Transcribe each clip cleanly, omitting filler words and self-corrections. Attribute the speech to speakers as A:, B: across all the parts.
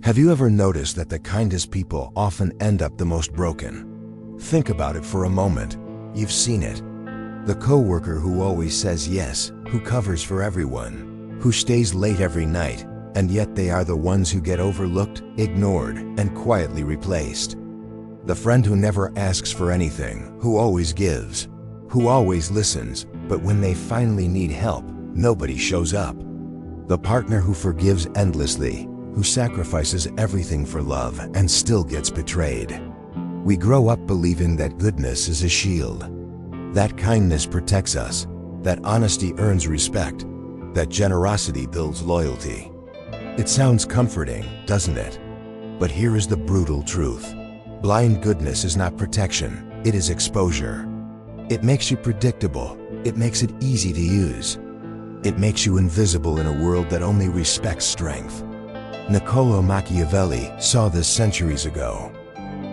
A: Have you ever noticed that the kindest people often end up the most broken? Think about it for a moment. You've seen it. The coworker who always says yes, who covers for everyone, who stays late every night, and yet they are the ones who get overlooked, ignored, and quietly replaced. The friend who never asks for anything, who always gives, who always listens, but when they finally need help, nobody shows up. The partner who forgives endlessly, who sacrifices everything for love and still gets betrayed. We grow up believing that goodness is a shield, that kindness protects us, that honesty earns respect, that generosity builds loyalty. It sounds comforting, doesn't it? But here is the brutal truth. Blind goodness is not protection, it is exposure. It makes you predictable, it makes it easy to use. It makes you invisible in a world that only respects strength. Niccolò Machiavelli saw this centuries ago.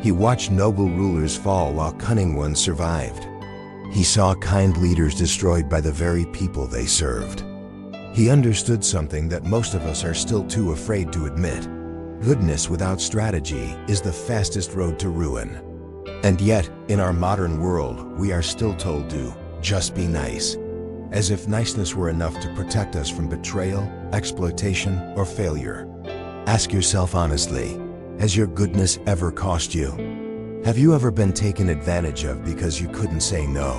A: He watched noble rulers fall while cunning ones survived. He saw kind leaders destroyed by the very people they served. He understood something that most of us are still too afraid to admit. Goodness without strategy is the fastest road to ruin. And yet, in our modern world, we are still told to just be nice, as if niceness were enough to protect us from betrayal, exploitation, or failure. Ask yourself honestly, has your goodness ever cost you? Have you ever been taken advantage of because you couldn't say no?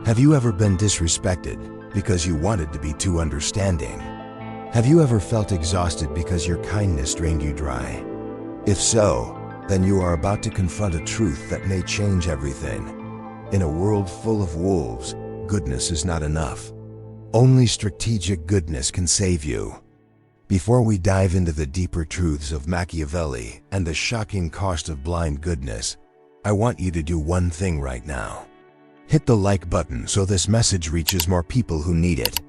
A: Have you ever been disrespected because you wanted to be too understanding? Have you ever felt exhausted because your kindness drained you dry? If so, then you are about to confront a truth that may change everything. In a world full of wolves, goodness is not enough. Only strategic goodness can save you. Before we dive into the deeper truths of Machiavelli and the shocking cost of blind goodness, I want you to do one thing right now. Hit the like button so this message reaches more people who need it.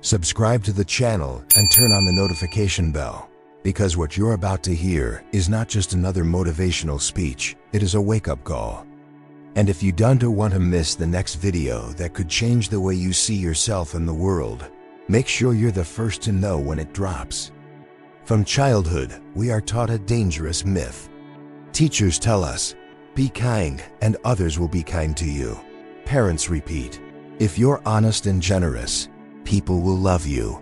A: Subscribe to the channel and turn on the notification bell, because what you're about to hear is not just another motivational speech, it is a wake-up call. And if you don't want to miss the next video that could change the way you see yourself and the world, make sure you're the first to know when it drops. From childhood, we are taught a dangerous myth. Teachers tell us, be kind and others will be kind to you. Parents repeat, if you're honest and generous, people will love you.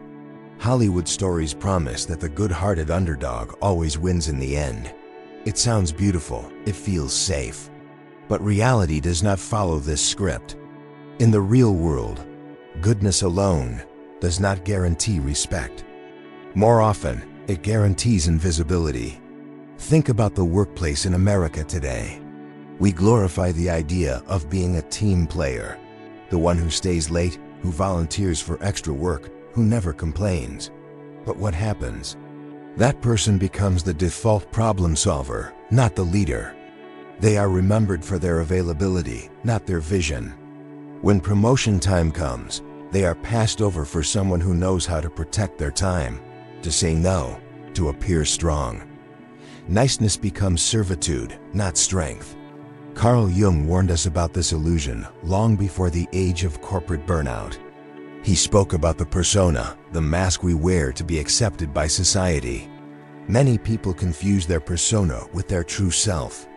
A: Hollywood stories promise that the good-hearted underdog always wins in the end. It sounds beautiful, it feels safe. But reality does not follow this script. In the real world, goodness alone does not guarantee respect. More often, it guarantees invisibility. Think about the workplace in America today. We glorify the idea of being a team player, the one who stays late, who volunteers for extra work, who never complains. But what happens? That person becomes the default problem solver, not the leader. They are remembered for their availability, not their vision. When promotion time comes, they are passed over for someone who knows how to protect their time, to say no, to appear strong. Niceness becomes servitude, not strength. Carl Jung warned us about this illusion long before the age of corporate burnout. He spoke about the persona, the mask we wear to be accepted by society. Many people confuse their persona with their true self.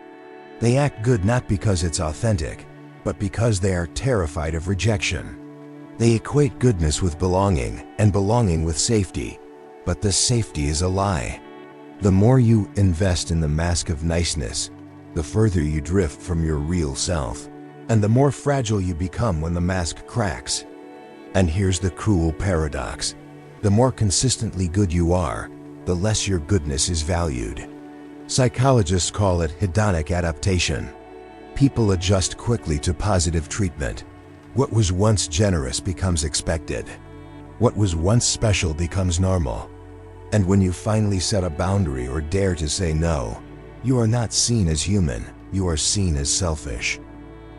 A: They act good not because it's authentic, but because they are terrified of rejection. They equate goodness with belonging and belonging with safety, but the safety is a lie. The more you invest in the mask of niceness, the further you drift from your real self, and the more fragile you become when the mask cracks. And here's the cruel paradox. The more consistently good you are, the less your goodness is valued. Psychologists call it hedonic adaptation. People adjust quickly to positive treatment. What was once generous becomes expected. What was once special becomes normal. And when you finally set a boundary or dare to say no, you are not seen as human, you are seen as selfish.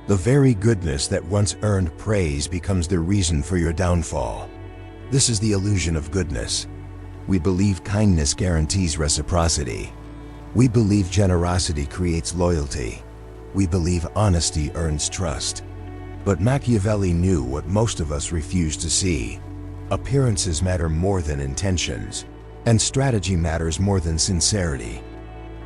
A: The very goodness that once earned praise becomes the reason for your downfall. This is the illusion of goodness. We believe kindness guarantees reciprocity. We believe generosity creates loyalty. We believe honesty earns trust. But Machiavelli knew what most of us refuse to see. Appearances matter more than intentions. And strategy matters more than sincerity.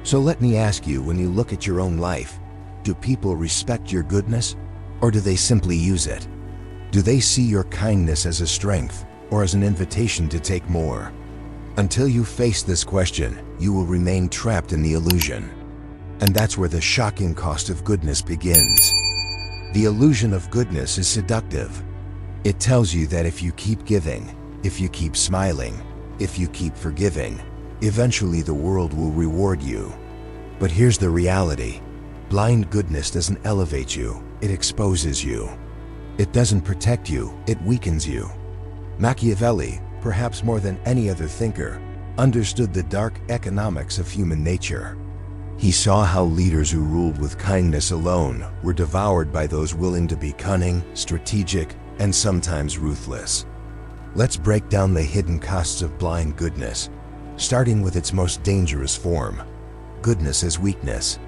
A: So let me ask you, when you look at your own life, do people respect your goodness, or do they simply use it? Do they see your kindness as a strength, or as an invitation to take more? Until you face this question, you will remain trapped in the illusion. And that's where the shocking cost of goodness begins. The illusion of goodness is seductive. It tells you that if you keep giving, if you keep smiling, if you keep forgiving, eventually the world will reward you. But here's the reality. Blind goodness doesn't elevate you, it exposes you. It doesn't protect you, it weakens you. Machiavelli, perhaps more than any other thinker, understood the dark economics of human nature. He saw how leaders who ruled with kindness alone were devoured by those willing to be cunning, strategic, and sometimes ruthless. Let's break down the hidden costs of blind goodness, starting with its most dangerous form. Goodness as weakness.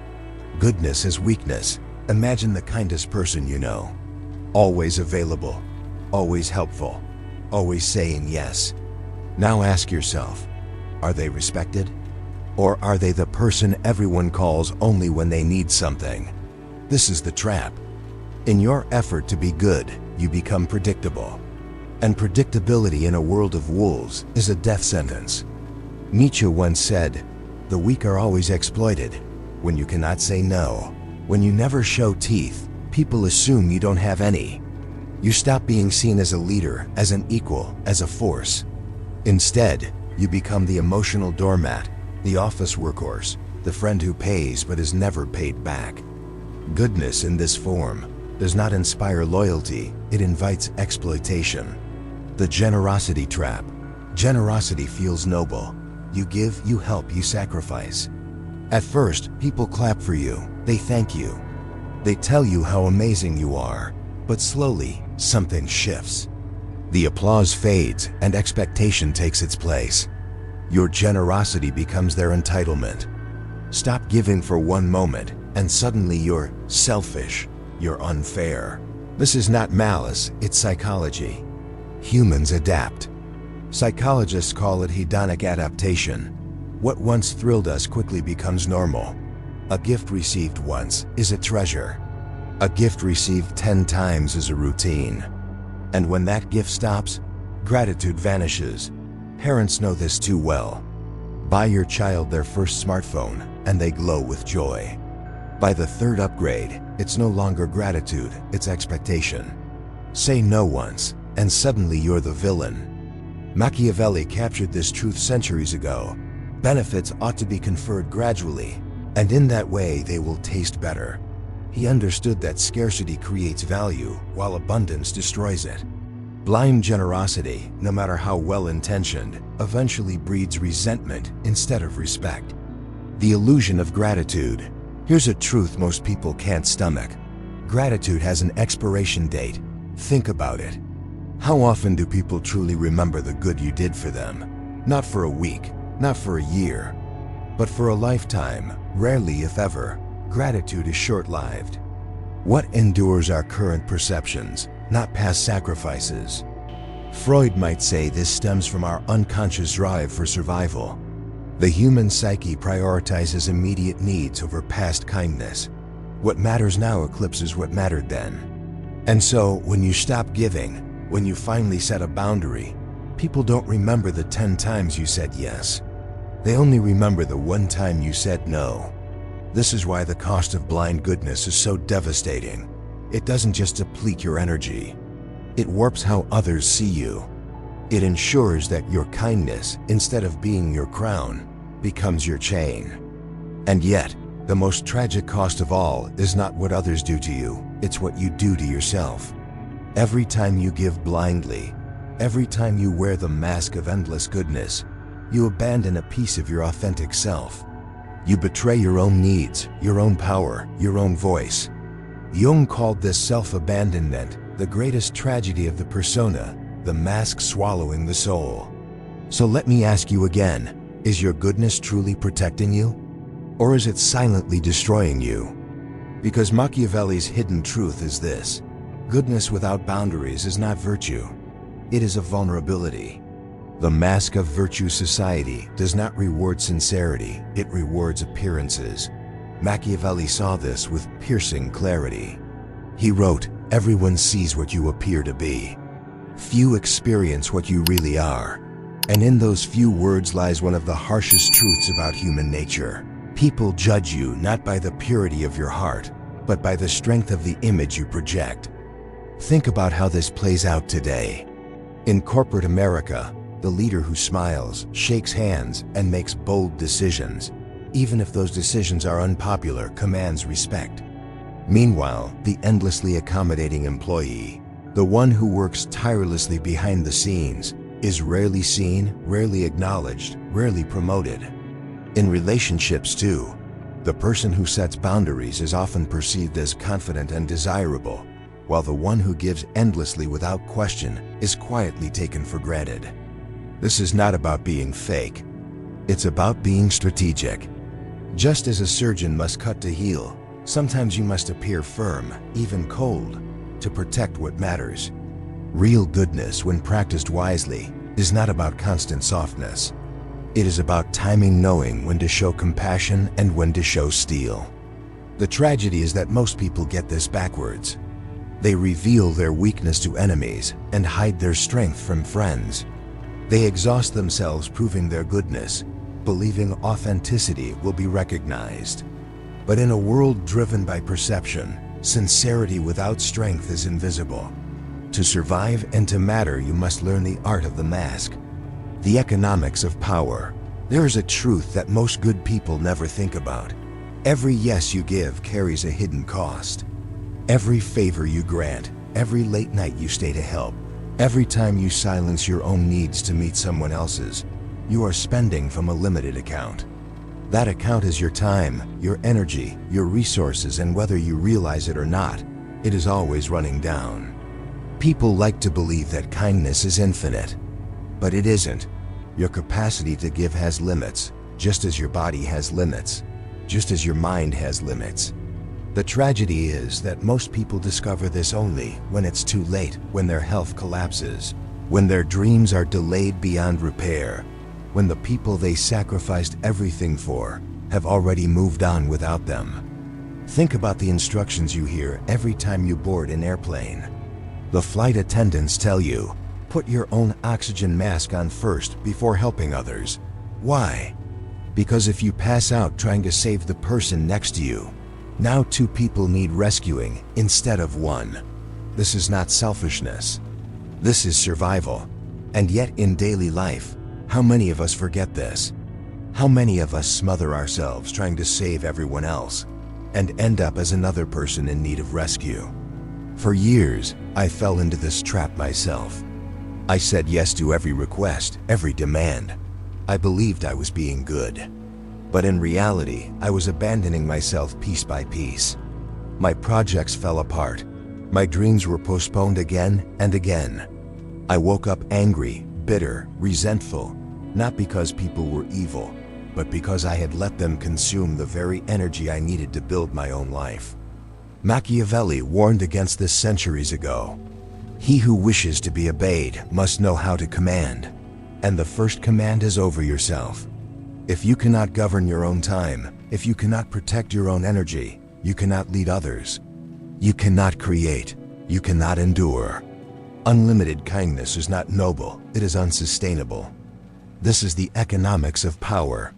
A: Goodness as weakness. Imagine the kindest person you know. Always available, always helpful, always saying yes. Now ask yourself, are they respected? Or are they the person everyone calls only when they need something? This is the trap. In your effort to be good, you become predictable. And predictability in a world of wolves is a death sentence. Nietzsche once said, "The weak are always exploited. When you cannot say no, when you never show teeth, people assume you don't have any. You stop being seen as a leader, as an equal, as a force. Instead, you become the emotional doormat, the office workhorse, the friend who pays but is never paid back." Goodness in this form does not inspire loyalty, it invites exploitation. The generosity trap. Generosity feels noble. You give, you help, you sacrifice. At first, people clap for you, they thank you. They tell you how amazing you are, but slowly, something shifts. The applause fades and expectation takes its place. Your generosity becomes their entitlement. Stop giving for one moment, and suddenly you're selfish, you're unfair. This is not malice, it's psychology. Humans adapt. Psychologists call it hedonic adaptation. What once thrilled us quickly becomes normal. A gift received once is a treasure. A gift received 10 times is a routine. And when that gift stops, gratitude vanishes. Parents know this too well. Buy your child their first smartphone, and they glow with joy. By the third upgrade, it's no longer gratitude, it's expectation. Say no once, and suddenly you're the villain. Machiavelli captured this truth centuries ago. Benefits ought to be conferred gradually, and in that way they will taste better. He understood that scarcity creates value, while abundance destroys it. Blind generosity, no matter how well-intentioned, eventually breeds resentment instead of respect. The illusion of gratitude. Here's a truth most people can't stomach. Gratitude has an expiration date. Think about it. How often do people truly remember the good you did for them? Not for a week, not for a year, but for a lifetime. Rarely, if ever. Gratitude is short-lived. What endures our current perceptions, not past sacrifices? Freud might say this stems from our unconscious drive for survival. The human psyche prioritizes immediate needs over past kindness. What matters now eclipses what mattered then. And so, when you stop giving, when you finally set a boundary, people don't remember the 10 times you said yes. They only remember the one time you said no. This is why the cost of blind goodness is so devastating. It doesn't just deplete your energy. It warps how others see you. It ensures that your kindness, instead of being your crown, becomes your chain. And yet, the most tragic cost of all is not what others do to you, it's what you do to yourself. Every time you give blindly, every time you wear the mask of endless goodness, you abandon a piece of your authentic self. You betray your own needs, your own power, your own voice. Jung called this self-abandonment the greatest tragedy of the persona, the mask swallowing the soul. So let me ask you again, is your goodness truly protecting you? Or is it silently destroying you? Because Machiavelli's hidden truth is this: goodness without boundaries is not virtue. It is a vulnerability. The mask of virtue society does not reward sincerity, it rewards appearances. Machiavelli saw this with piercing clarity. He wrote, "Everyone sees what you appear to be. Few experience what you really are." And in those few words lies one of the harshest truths about human nature. People judge you not by the purity of your heart, but by the strength of the image you project. Think about how this plays out today. In corporate America, the leader who smiles, shakes hands, and makes bold decisions, even if those decisions are unpopular, commands respect. Meanwhile, the endlessly accommodating employee, the one who works tirelessly behind the scenes, is rarely seen, rarely acknowledged, rarely promoted. In relationships too, the person who sets boundaries is often perceived as confident and desirable, while the one who gives endlessly without question is quietly taken for granted. This is not about being fake. It's about being strategic. Just as a surgeon must cut to heal, sometimes you must appear firm, even cold, to protect what matters. Real goodness, when practiced wisely, is not about constant softness. It is about timing, knowing when to show compassion and when to show steel. The tragedy is that most people get this backwards. They reveal their weakness to enemies and hide their strength from friends. They exhaust themselves proving their goodness, believing authenticity will be recognized. But in a world driven by perception, sincerity without strength is invisible. To survive and to matter, you must learn the art of the mask. The economics of power. There is a truth that most good people never think about. Every yes you give carries a hidden cost. Every favor you grant, every late night you stay to help, every time you silence your own needs to meet someone else's, you are spending from a limited account. That account is your time, your energy, your resources, and whether you realize it or not, it is always running down. People like to believe that kindness is infinite, but it isn't. Your capacity to give has limits, just as your body has limits, just as your mind has limits. The tragedy is that most people discover this only when it's too late, when their health collapses, when their dreams are delayed beyond repair, when the people they sacrificed everything for have already moved on without them. Think about the instructions you hear every time you board an airplane. The flight attendants tell you, put your own oxygen mask on first before helping others. Why? Because if you pass out trying to save the person next to you, now two people need rescuing instead of one. This is not selfishness. This is survival. And yet in daily life, how many of us forget this? How many of us smother ourselves trying to save everyone else and end up as another person in need of rescue? For years, I fell into this trap myself. I said yes to every request, every demand. I believed I was being good. But in reality, I was abandoning myself piece by piece. My projects fell apart. My dreams were postponed again and again. I woke up angry, bitter, resentful, not because people were evil, but because I had let them consume the very energy I needed to build my own life. Machiavelli warned against this centuries ago. He who wishes to be obeyed must know how to command. And the first command is over yourself. If you cannot govern your own time, if you cannot protect your own energy, you cannot lead others. You cannot create. You cannot endure. Unlimited kindness is not noble, it is unsustainable. This is the economics of power.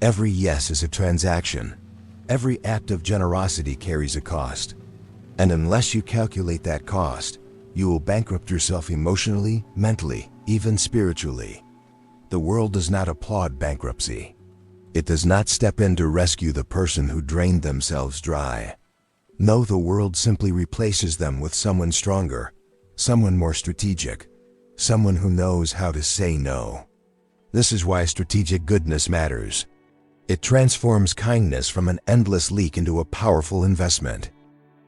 A: Every yes is a transaction. Every act of generosity carries a cost. And unless you calculate that cost, you will bankrupt yourself emotionally, mentally, even spiritually. The world does not applaud bankruptcy. It does not step in to rescue the person who drained themselves dry. No, the world simply replaces them with someone stronger, someone more strategic, someone who knows how to say no. This is why strategic goodness matters. It transforms kindness from an endless leak into a powerful investment.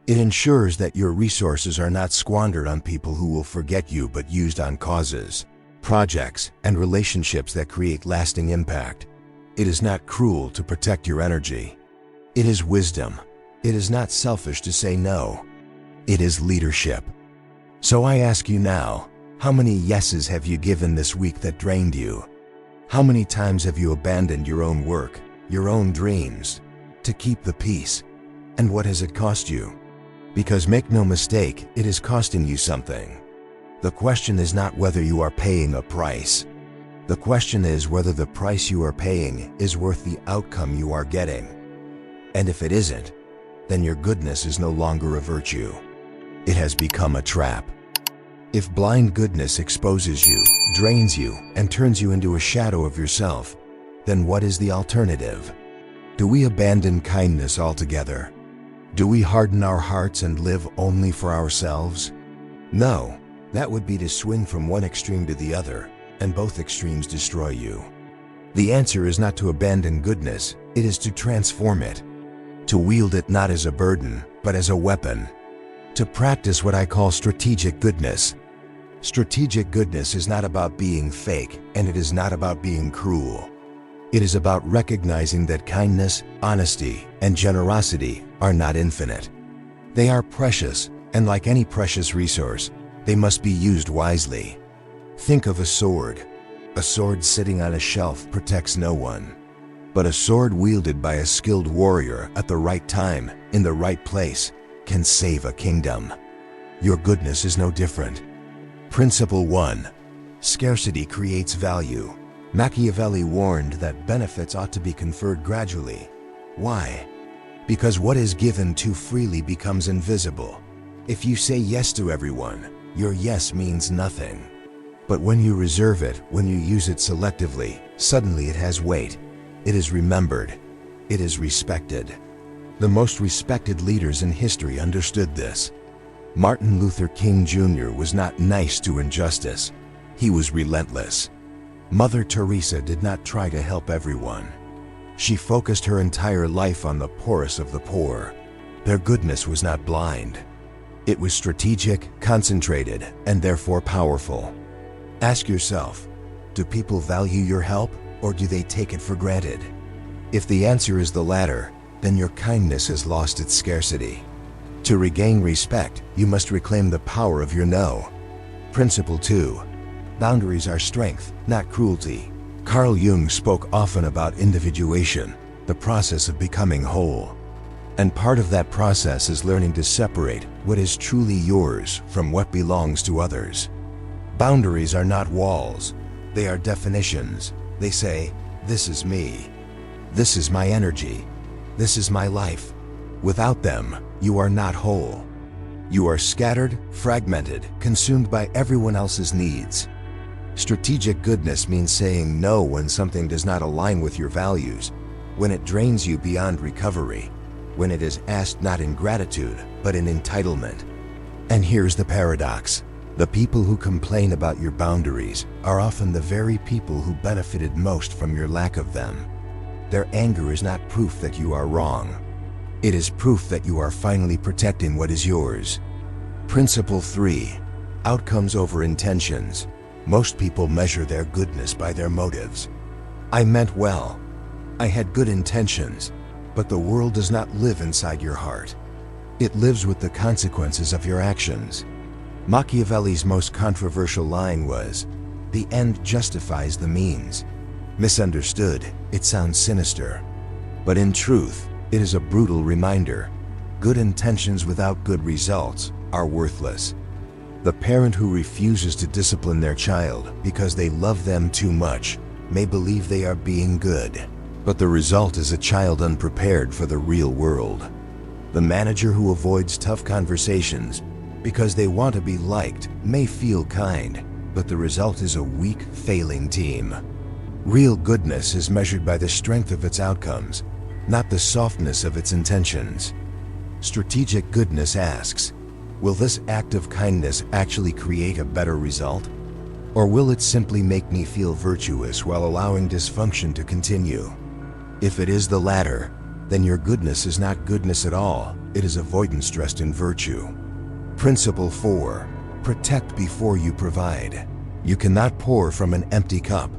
A: It ensures that your resources are not squandered on people who will forget you, but used on causes, projects, and relationships that create lasting impact. It is not cruel to protect your energy. It is wisdom. It is not selfish to say no. It is leadership. So I ask you now, How many yeses have you given this week that drained you? How many times have you abandoned your own work, your own dreams, to keep the peace? And what has it cost you? Because make no mistake, it is costing you something. The question is not whether you are paying a price. The question is whether the price you are paying is worth the outcome you are getting. And if it isn't, then your goodness is no longer a virtue. It has become a trap. If blind goodness exposes you, drains you, and turns you into a shadow of yourself, then what is the alternative? Do we abandon kindness altogether? Do we harden our hearts and live only for ourselves? No, that would be to swing from one extreme to the other, and both extremes destroy you. The answer is not to abandon goodness, it is to transform it. To wield it not as a burden, but as a weapon. To practice what I call strategic goodness. Strategic goodness is not about being fake, and it is not about being cruel. It is about recognizing that kindness, honesty, and generosity are not infinite. They are precious, and like any precious resource, they must be used wisely. Think of a sword. A sword sitting on a shelf protects no one. But a sword wielded by a skilled warrior at the right time, in the right place, can save a kingdom. Your goodness is no different. Principle 1. Scarcity creates value. Machiavelli warned that benefits ought to be conferred gradually. Why? Because what is given too freely becomes invisible. If you say yes to everyone, your yes means nothing. But when you reserve it, when you use it selectively, suddenly it has weight. It is remembered. It is respected. The most respected leaders in history understood this. Martin Luther King Jr. was not nice to injustice. He was relentless. Mother Teresa did not try to help everyone. She focused her entire life on the poorest of the poor. Their goodness was not blind. It was strategic, concentrated, and therefore powerful. Ask yourself, do people value your help, or do they take it for granted? If the answer is the latter, then your kindness has lost its scarcity. To regain respect, you must reclaim the power of your no. Principle 2. Boundaries are strength, not cruelty. Carl Jung spoke often about individuation, the process of becoming whole. And part of that process is learning to separate what is truly yours from what belongs to others. Boundaries are not walls, they are definitions. They say, this is me. This is my energy. This is my life. Without them, you are not whole. You are scattered, fragmented, consumed by everyone else's needs. Strategic goodness means saying no when something does not align with your values, when it drains you beyond recovery, when it is asked not in gratitude, but in entitlement. And here's the paradox. The people who complain about your boundaries are often the very people who benefited most from your lack of them. Their anger is not proof that you are wrong. It is proof that you are finally protecting what is yours. Principle 3. Outcomes over intentions. Most people measure their goodness by their motives. I meant well. I had good intentions, but the world does not live inside your heart. It lives with the consequences of your actions. Machiavelli's most controversial line was, "The end justifies the means." Misunderstood, it sounds sinister. But in truth, it is a brutal reminder. Good intentions without good results are worthless. The parent who refuses to discipline their child because they love them too much may believe they are being good, but the result is a child unprepared for the real world. The manager who avoids tough conversations because they want to be liked may feel kind, but the result is a weak, failing team. Real goodness is measured by the strength of its outcomes, not the softness of its intentions. Strategic goodness asks, will this act of kindness actually create a better result? Or will it simply make me feel virtuous while allowing dysfunction to continue? If it is the latter, then your goodness is not goodness at all, it is avoidance dressed in virtue. Principle 4. Protect before you provide. You cannot pour from an empty cup.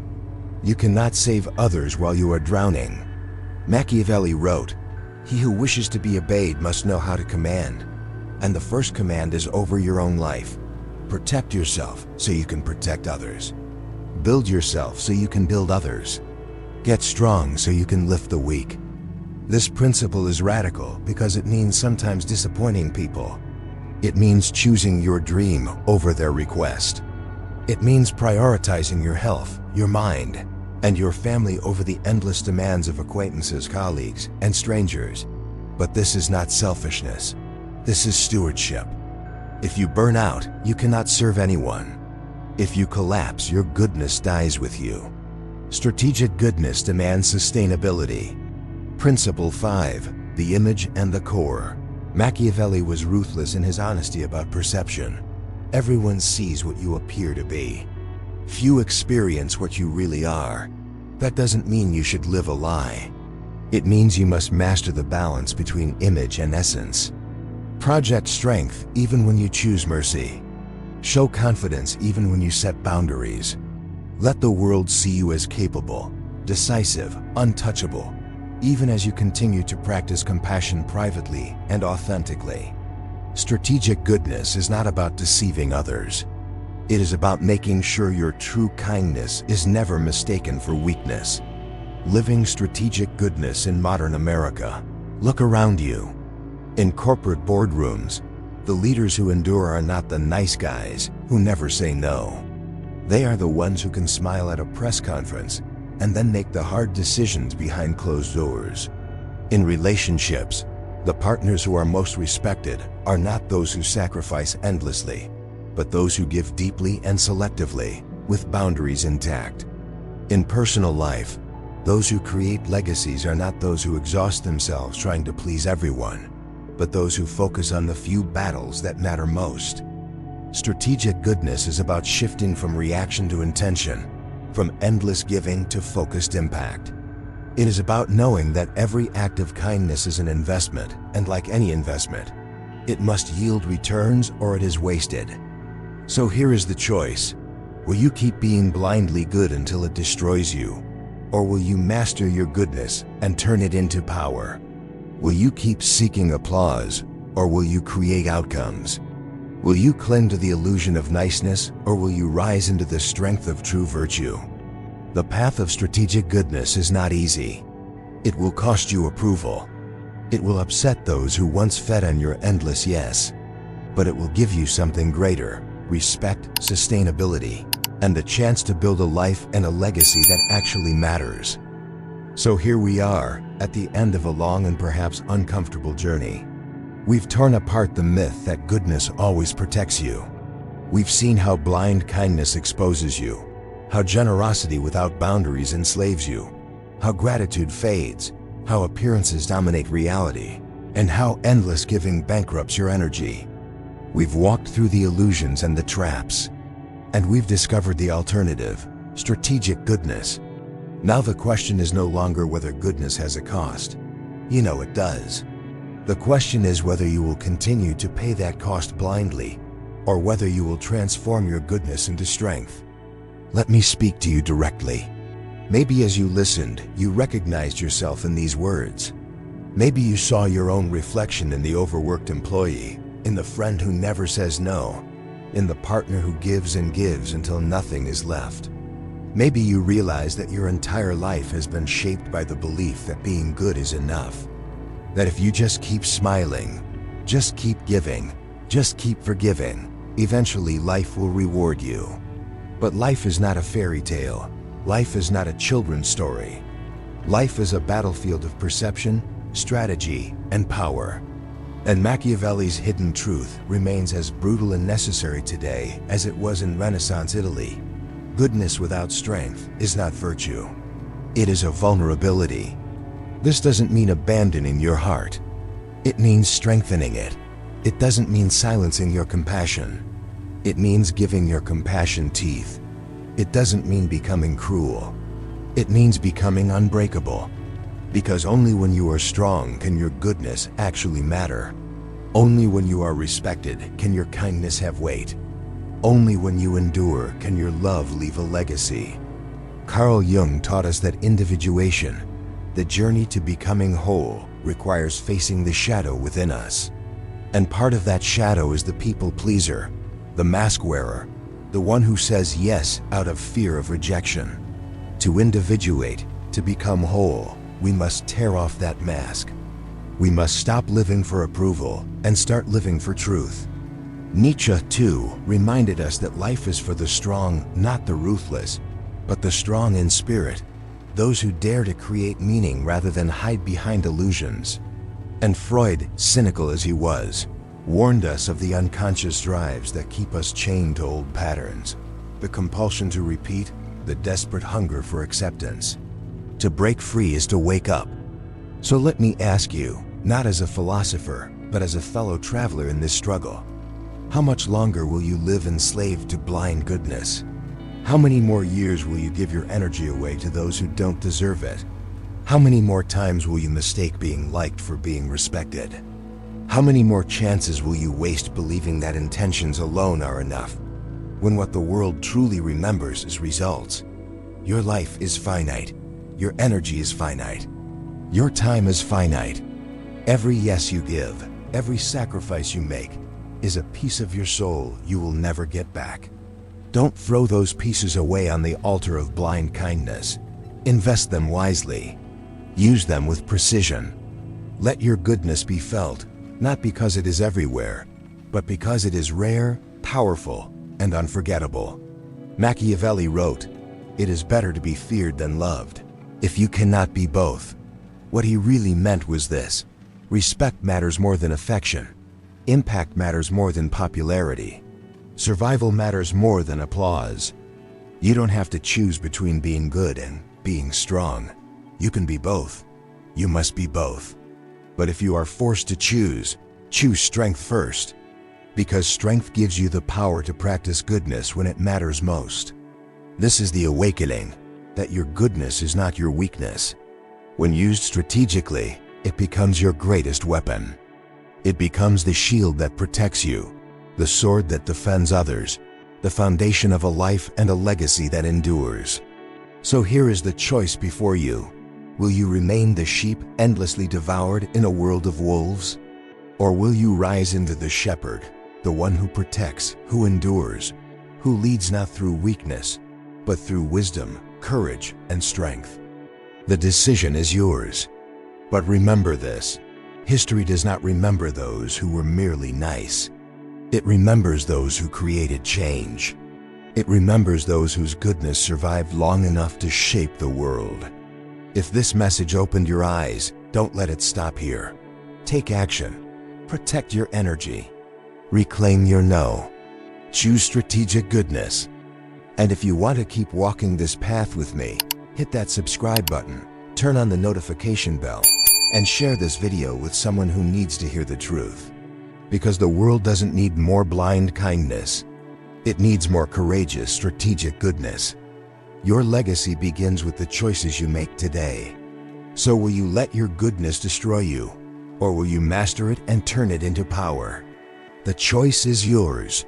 A: You cannot save others while you are drowning. Machiavelli wrote, "He who wishes to be obeyed must know how to command." And the first command is over your own life. Protect yourself so you can protect others. Build yourself so you can build others. Get strong so you can lift the weak. This principle is radical because it means sometimes disappointing people. It means choosing your dream over their request. It means prioritizing your health, your mind, and your family over the endless demands of acquaintances, colleagues, and strangers. But this is not selfishness. This is stewardship. If you burn out, you cannot serve anyone. If you collapse, your goodness dies with you. Strategic goodness demands sustainability. Principle 5, the image and the core. Machiavelli was ruthless in his honesty about perception. Everyone sees what you appear to be. Few experience what you really are. That doesn't mean you should live a lie. It means you must master the balance between image and essence. Project strength even when you choose mercy. Show confidence even when you set boundaries. Let the world see you as capable, decisive, untouchable, even as you continue to practice compassion privately and authentically. Strategic goodness is not about deceiving others. It is about making sure your true kindness is never mistaken for weakness. Living strategic goodness in modern America. Look around you. In corporate boardrooms, the leaders who endure are not the nice guys who never say no. They are the ones who can smile at a press conference and then make the hard decisions behind closed doors. In relationships, the partners who are most respected are not those who sacrifice endlessly, but those who give deeply and selectively, with boundaries intact. In personal life, those who create legacies are not those who exhaust themselves trying to please everyone, but those who focus on the few battles that matter most. Strategic goodness is about shifting from reaction to intention, from endless giving to focused impact. It is about knowing that every act of kindness is an investment, and like any investment, it must yield returns or it is wasted. So here is the choice. Will you keep being blindly good until it destroys you? Or will you master your goodness and turn it into power? Will you keep seeking applause, or will you create outcomes? Will you cling to the illusion of niceness, or will you rise into the strength of true virtue? The path of strategic goodness is not easy. It will cost you approval. It will upset those who once fed on your endless yes. But it will give you something greater: respect, sustainability, and the chance to build a life and a legacy that actually matters. So here we are, at the end of a long and perhaps uncomfortable journey. We've torn apart the myth that goodness always protects you. We've seen how blind kindness exposes you, how generosity without boundaries enslaves you, how gratitude fades, how appearances dominate reality, and how endless giving bankrupts your energy. We've walked through the illusions and the traps, and we've discovered the alternative: strategic goodness. Now the question is no longer whether goodness has a cost. You know it does. The question is whether you will continue to pay that cost blindly, or whether you will transform your goodness into strength. Let me speak to you directly. Maybe as you listened, you recognized yourself in these words. Maybe you saw your own reflection in the overworked employee, in the friend who never says no, in the partner who gives and gives until nothing is left. Maybe you realize that your entire life has been shaped by the belief that being good is enough. That if you just keep smiling, just keep giving, just keep forgiving, eventually life will reward you. But life is not a fairy tale. Life is not a children's story. Life is a battlefield of perception, strategy, and power. And Machiavelli's Hidden Truth remains as brutal and necessary today as it was in Renaissance Italy. Goodness without strength is not virtue. It is a vulnerability. This doesn't mean abandoning your heart. It means strengthening it. It doesn't mean silencing your compassion. It means giving your compassion teeth. It doesn't mean becoming cruel. It means becoming unbreakable. Because only when you are strong can your goodness actually matter. Only when you are respected can your kindness have weight. Only when you endure can your love leave a legacy. Carl Jung taught us that individuation, the journey to becoming whole, requires facing the shadow within us. And part of that shadow is the people pleaser, the mask wearer, the one who says yes out of fear of rejection. To individuate, to become whole, we must tear off that mask. We must stop living for approval and start living for truth. Nietzsche, too, reminded us that life is for the strong, not the ruthless, but the strong in spirit, those who dare to create meaning rather than hide behind illusions. And Freud, cynical as he was, warned us of the unconscious drives that keep us chained to old patterns, the compulsion to repeat, the desperate hunger for acceptance. To break free is to wake up. So let me ask you, not as a philosopher, but as a fellow traveler in this struggle, how much longer will you live enslaved to blind goodness? How many more years will you give your energy away to those who don't deserve it? How many more times will you mistake being liked for being respected? How many more chances will you waste believing that intentions alone are enough, when what the world truly remembers is results? Your life is finite. Your energy is finite. Your time is finite. Every yes you give, every sacrifice you make, is a piece of your soul you will never get back. Don't throw those pieces away on the altar of blind kindness. Invest them wisely. Use them with precision. Let your goodness be felt, not because it is everywhere, but because it is rare, powerful, and unforgettable. Machiavelli wrote, "It is better to be feared than loved." If you cannot be both, what he really meant was this: respect matters more than affection. Impact matters more than popularity. Survival matters more than applause. You don't have to choose between being good and being strong. You can be both. You must be both. But if you are forced to choose strength first, because strength gives you the power to practice goodness when it matters most. This is the awakening, that your goodness is not your weakness. When used strategically, it becomes your greatest weapon. It becomes the shield that protects you, the sword that defends others, the foundation of a life and a legacy that endures. So here is the choice before you. Will you remain the sheep endlessly devoured in a world of wolves? Or will you rise into the shepherd, the one who protects, who endures, who leads not through weakness, but through wisdom, courage, and strength? The decision is yours. But remember this: history does not remember those who were merely nice. It remembers those who created change. It remembers those whose goodness survived long enough to shape the world. If this message opened your eyes, don't let it stop here. Take action. Protect your energy. Reclaim your no. Choose strategic goodness. And if you want to keep walking this path with me, hit that subscribe button, turn on the notification bell, and share this video with someone who needs to hear the truth. Because the world doesn't need more blind kindness. It needs more courageous, strategic goodness. Your legacy begins with the choices you make today. So will you let your goodness destroy you, or will you master it and turn it into power? The choice is yours.